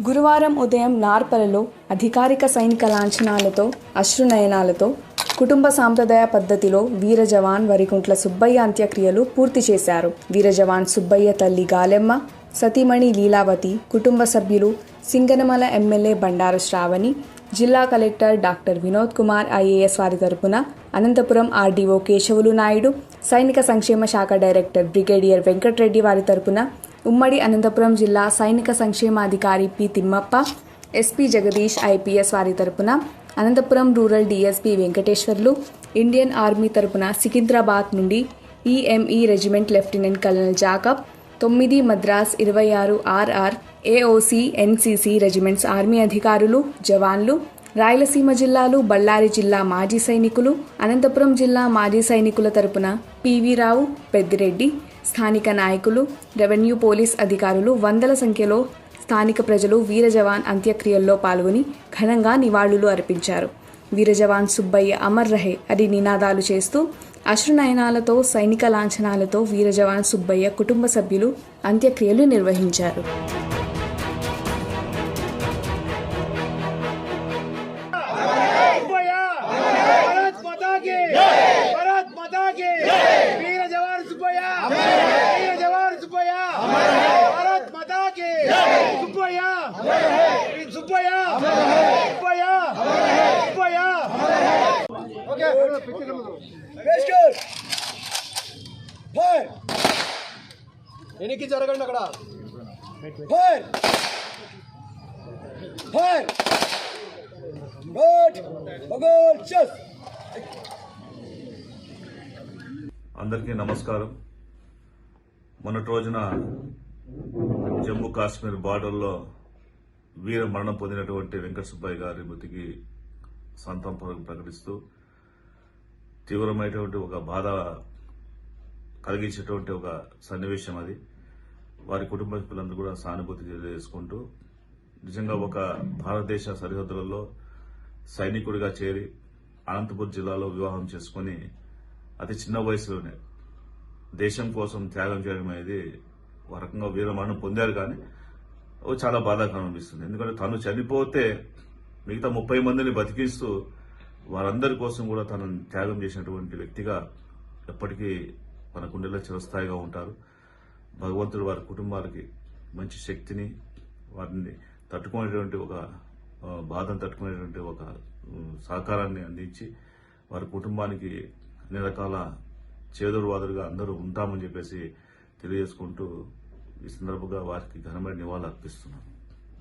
గురువారం ఉదయం నార్పలలో అధికారిక సైనిక లాంఛనాలతో అశ్రునయనాలతో కుటుంబ సాంప్రదాయ పద్ధతిలో వీర జవాన్ వరికుంట్ల సుబ్బయ్య అంత్యక్రియలు పూర్తి చేశారు. వీర జవాన్ సుబ్బయ్య తల్లి గాలెమ్మ, సతీమణి లీలావతి, కుటుంబ సభ్యులు, సింగనమల ఎమ్మెల్యే బండారు శ్రావణి, జిల్లా collector doctor Vinod Kumar IAS వారి తరపున, అనంతపురం ఆర్డీఓ కేశవులు నాయుడు, సైనిక సంక్షేమ శాఖ డైరెక్టర్ బ్రిగేడియర్ వెంకటరెడ్డి వారి తరపున, ఉమ్మడి అనంతపురం జిల్లా సైనిక సంక్షేమాధికారి P Thimmappa, SP Jagadish IPS వారి తరపున, Anantapuram rural DSP Venkateswarlu, Indian army తరపున సికింద్రాబాద్ నుండి EME regiment lieutenant colonel Jacob, 9 Madras 26 RR AOC NCC regiments army అధికారులు, జవాన్లు, రాయలసీమ జిల్లాలు, బళ్ళారి జిల్లా మాజీ సైనికులు, అనంతపురం జిల్లా మాజీ సైనికుల తరపున పివి రావు, పెద్దిరెడ్డి, స్థానిక నాయకులు, రెవెన్యూ పోలీస్ అధికారులు, వందల సంఖ్యలో స్థానిక ప్రజలు వీర జవాన్ అంత్యక్రియల్లో పాల్గొని ఘనంగా నివాళులు అర్పించారు. వీర జవాన్ సుబ్బయ్య అమర్ రహే అని నినాదాలు చేస్తూ అశ్రునయనాలతో సైనిక లాంఛనాలతో వీర జవాన్ సుబ్బయ్య కుటుంబ సభ్యులు అంత్యక్రియలు నిర్వహించారు. ఎనికి జరగండి అక్కడ. అందరికీ నమస్కారం. మొన్నటి రోజున జమ్మూ కాశ్మీర్ బార్డర్లో వీర మరణం పొందినటువంటి వెంకట సుబ్బయ్య గారి మృతికి సంతాపం ప్రకటిస్తూ తీవ్రమైనటువంటి ఒక బాధ కలిగించేటువంటి ఒక సన్నివేశం అది. వారి కుటుంబ సభ్యులందరూ కూడా సానుభూతి తెలియజేసుకుంటూ నిజంగా ఒక భారతదేశ సరిహద్దులలో సైనికుడిగా చేరి అనంతపురం జిల్లాలో వివాహం చేసుకుని అతి చిన్న వయసులోనే దేశం కోసం త్యాగం చేయడం అనేది ఒక రకంగా వీరమరణం పొందారు. కానీ చాలా బాధాకరం అనిపిస్తుంది. ఎందుకంటే తను చనిపోతే మిగతా 30 మందిని బతికిస్తూ వారందరి కోసం కూడా తను త్యాగం చేసినటువంటి వ్యక్తిగా ఎప్పటికీ మన గుండెల్లో చిరస్థాయిగా ఉంటారు. భగవంతుడు వారి కుటుంబాలకి మంచి శక్తిని, వారిని తట్టుకునేటువంటి ఒక బాధను తట్టుకునేటువంటి ఒక సహకారాన్ని అందించి వారి కుటుంబానికి అన్ని రకాల చేదోడువాదులుగా అందరూ ఉంటామని చెప్పేసి తెలియజేసుకుంటూ ఈ సందర్భంగా వారికి ఘనమైన నివాళులు అర్పిస్తున్నాను.